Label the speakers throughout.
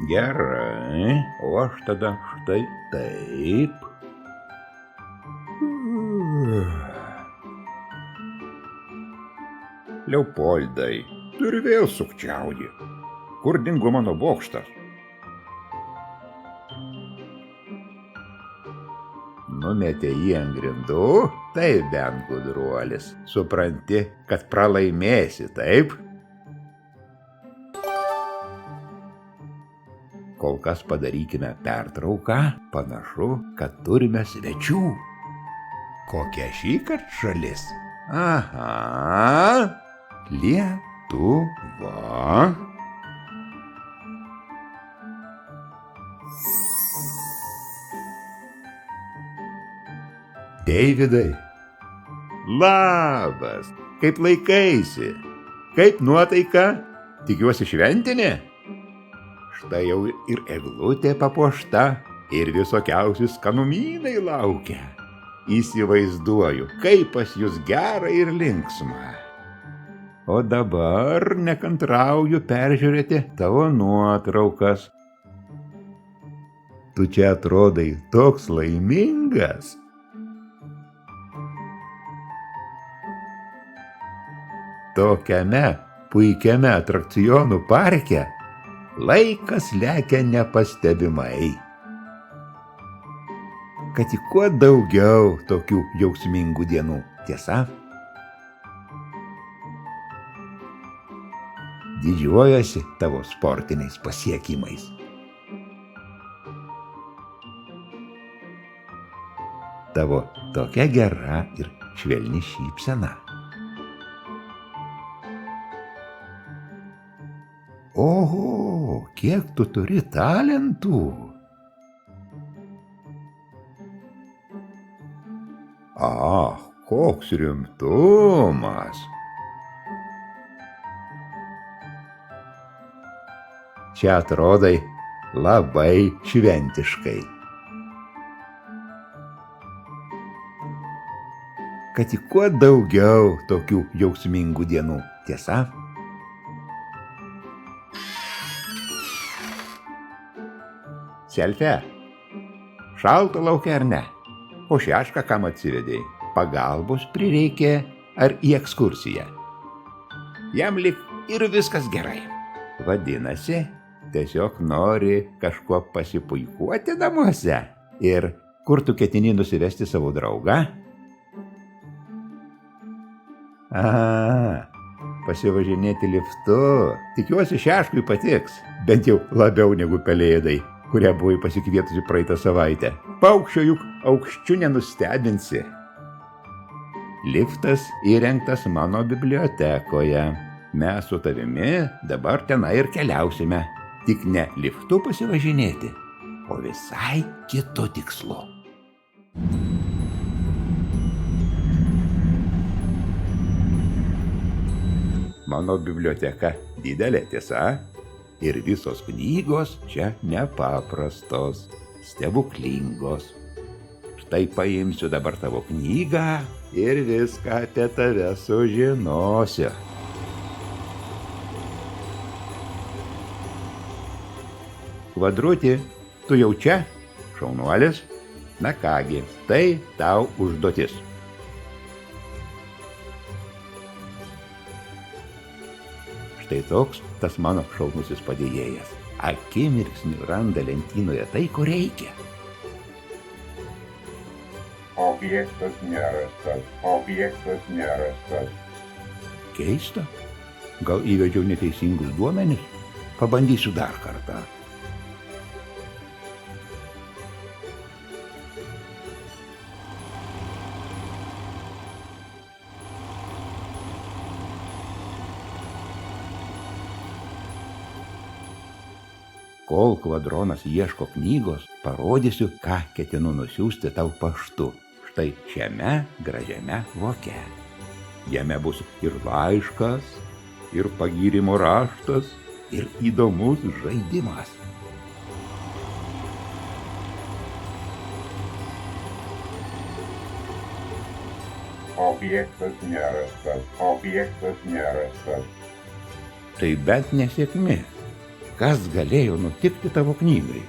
Speaker 1: Gerai, o aš tada štai taip. Leopoldai, tu ir vėl sukčiauji. Kur dingo mano bokštas? Numetė jį ant grindų, tai bent gudruolis. Supranti, kad pralaimėsi, taip? Kol kas padarykime pertrauką, panašu, kad turime svečių. Kokia šįkart šalis? Aha, Lietuva. Deividai. Labas, kaip laikaisi? Kaip nuotaika? Tikiuosi šventinė? Štai jau ir eglutė papuošta, ir visokiausi skanumynai laukia. Įsivaizduoju, kaip pas jūs gera ir linksma. O dabar nekantrauju peržiūrėti tavo nuotraukas. Tu čia atrodai toks laimingas. Tokiame puikiame atrakcionų parke laikas lekia nepastebimai. Kad tik kuo daugiau tokių džiaugsmingų dienų, tiesa? Didžiuojuosi tavo sportiniais pasiekimais. Tavo tokia gera ir švelni šypsena. Oho, kiek tu turi talentų! Koks rimtumas! Čia atrodai labai šventiškai. Kad tik kuo daugiau tokių džiaugsmingų dienų, tiesa? Selfie, šalta laukia ar ne? O šešką kam atsivedei? Pagalbos prireikė ar į ekskursiją? Jam lyg ir viskas gerai. Vadinasi, tiesiog nori kažkuo pasipuikuoti namuose. Ir kur tu ketini nusivesti savo draugą? Pasivažinėti liftu. Tikiuosi šeškui patiks. Bent jau labiau negu pelėdai, kurią buvai pasikvietusi praeitą savaitę. Paukščio juk aukščiu nenustebinsi. Liftas įrengtas mano bibliotekoje. Mes su tavimi dabar tenai ir keliausime. Tik ne liftu pasivažinėti, o visai kitu tikslu. Mano biblioteka didelė, tiesa? Ir visos knygos čia nepaprastos, stebuklingos. Štai paimsiu dabar tavo knygą ir viską apie tave sužinosiu. Kvadrutį, tu jau čia? Šaunuolis? Na kągi, tai tau užduotis. Štai toks tas mano šaunusis padėjėjas. Akimirksniu randa lentynoje tai, ko reikia.
Speaker 2: Objektas nerastas.
Speaker 1: Keista. Gal įvedžiau neteisingus duomenis? Pabandysiu dar kartą. Kol Kvadronas ieško knygos, parodysiu, ką ketinu nusiųsti tau paštu. Štai šiame gražiame voke. Jame bus ir laiškas, ir pagyrimo raštas, ir įdomus žaidimas.
Speaker 2: Objektas nerastas.
Speaker 1: Tai bent nesėkmė. kas galėjo nutikti tavo knygai?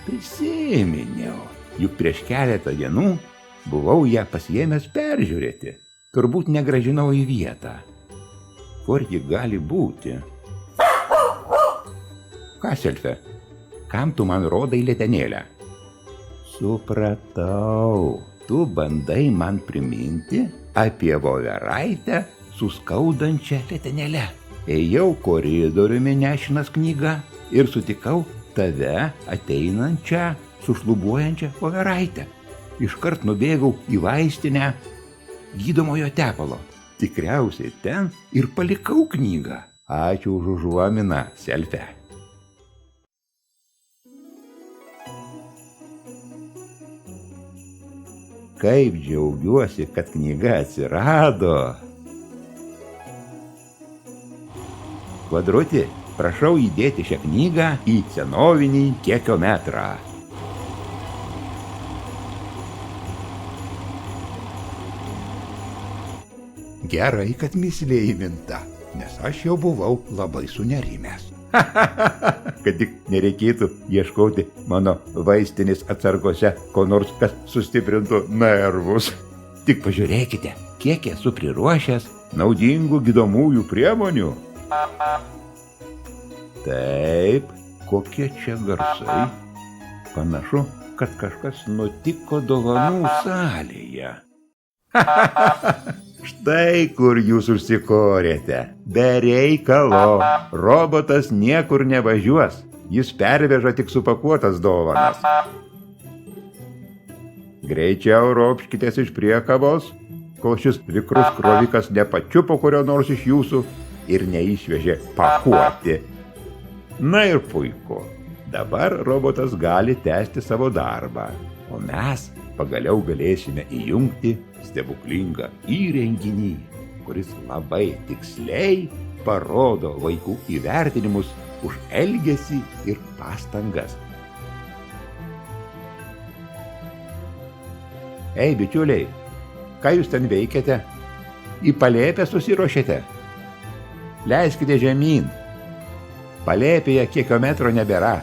Speaker 1: Prisiminiau. Juk prieš keletą dienų buvau ją pasiėmęs peržiūrėti. Turbūt negrąžinau į vietą. Kur ji gali būti? Ką, Selfe? Kam tu man rodai letenėlę? Supratau. Tu bandai man priminti apie voveraitę su skaudančia letenėle. Ėjau koridoriumi nešinas knyga ir sutikau tave ateinančią su šlubuojančia voveraite. Iškart nubėgau į vaistinę gydomojo tepalo. Tikriausiai ten ir palikau knygą. Ačiū už užuominą, Selfe. Kaip džiaugiuosi, kad knyga atsirado. Kvadruti, prašau įdėti šią knygą į senovinį kiekiometrą. Gerai, kad mįslė įminta, nes aš jau buvau labai sunerimęs. Kad tik nereikėtų ieškoti mano vaistinės atsargose ko nors, kas sustiprintų nervus. Tik pažiūrėkite, kiek esu priruošęs naudingų gydomųjų priemonių. Taip, kokie čia garsai. Panašu, kad kažkas nutiko dovanų salėje. Štai kur jūs užsikorėte. Be reikalo. Robotas niekur nevažiuos. Jis perveža tik supakuotas dovanas. Greičiau ropškitės iš priekabos, kol šis vikrus krovikas nepačiupo kurio nors iš jūsų ir neišvežė pakuoti. Na ir puiku. Dabar robotas gali tęsti savo darbą, o mes pagaliau galėsime įjungti stebuklingą įrenginį, kuris labai tiksliai parodo vaikų įvertinimus už elgesį ir pastangas. Ei, bičiuliai, ką jūs ten veikiate? Į palėpę susiruošėte? Leiskite žemyn. Palėpėje kiekiometro nebėra.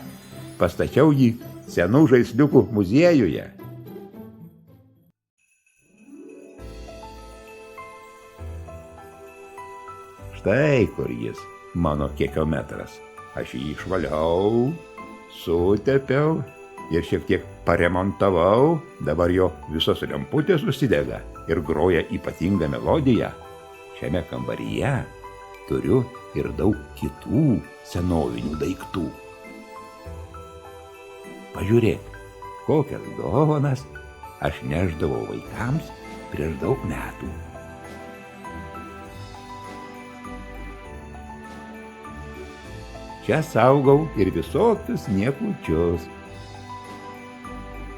Speaker 1: Pastačiau jį senų žaisliukų muziejuje. Štai kur jis, mano kiekiometras. Aš jį išvaliau, sutepiau ir šiek tiek paremontavau. Dabar jo visos lemputės užsidega ir groja ypatingą melodiją. Šiame kambaryje turiu ir daug kitų senovinių daiktų. Pažiūrėk, kokias dovanas aš nešdavau vaikams prieš daug metų. Čia saugau ir visokius niekučius.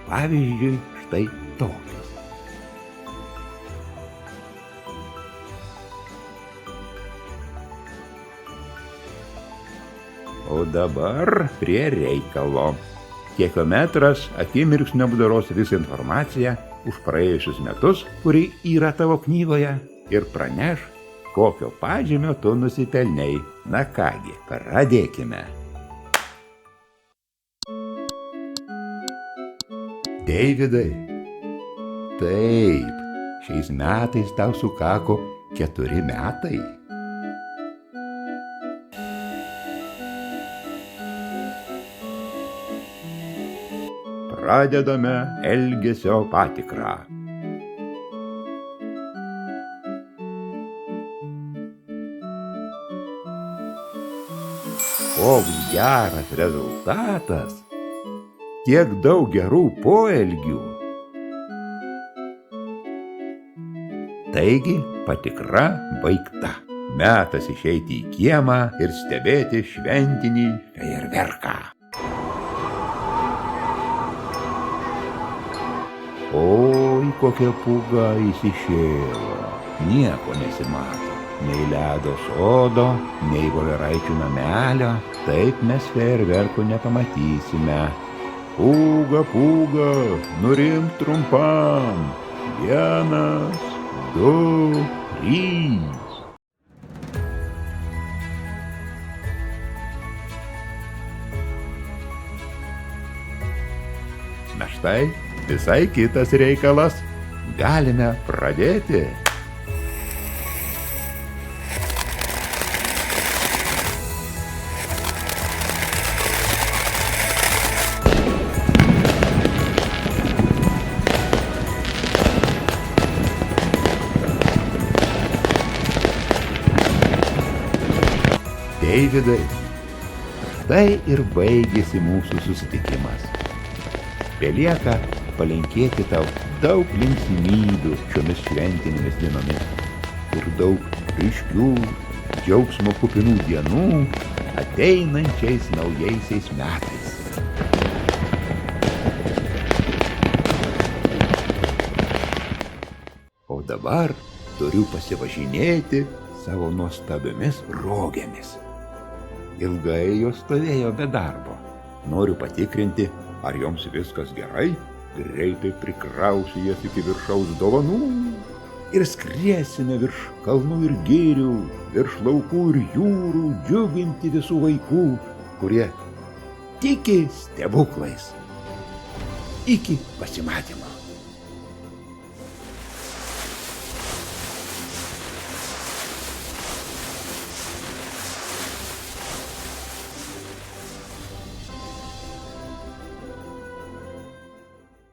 Speaker 1: Pavyzdžiui, štai tokius. O dabar prie reikalo. Kiekiometras akimirksniu apdoros visą informaciją už praėjusius metus, kuri yra tavo knygoje, ir praneš, kokio pažymio tu nusipelnei. Na kągi, pradėkime. Deividai, taip, šiais metais tau sukako 4 metai. Pradedame elgesio patikrą. Koks geras rezultatas, tiek daug gerų poelgių. Taigi patikra baigta. Metas išeiti į kiemą ir stebėti šventinį fejerverką. Oi, kokia pūga įsišėlo. Nieko nesimato. Nei ledo sodo, nei voveraičių namelio. Taip mes fejerverkų nepamatysime. Pūga, pūga, nurimk trumpam. 1, 2, 3. Na štai, visai kitas reikalas. Galime pradėti. Deividai, štai ir baigėsi mūsų susitikimas. Belieka palinkėti tau daug linksmybių šiomis šventinėmis dienomis ir daug ryškių, džiaugsmo kupinų dienų ateinančiais naujaisiais metais. O dabar turiu pasivažinėti savo nuostabiomis rogėmis. Ilgai jos stovėjo be darbo. Noriu patikrinti, ar joms viskas gerai. Greitai prikrausiu jas iki viršaus dovanų ir skriesime virš kalnų ir girių, virš laukų ir jūrų, džiuginti visų vaikų, kurie tiki stebuklais. Iki pasimatymo.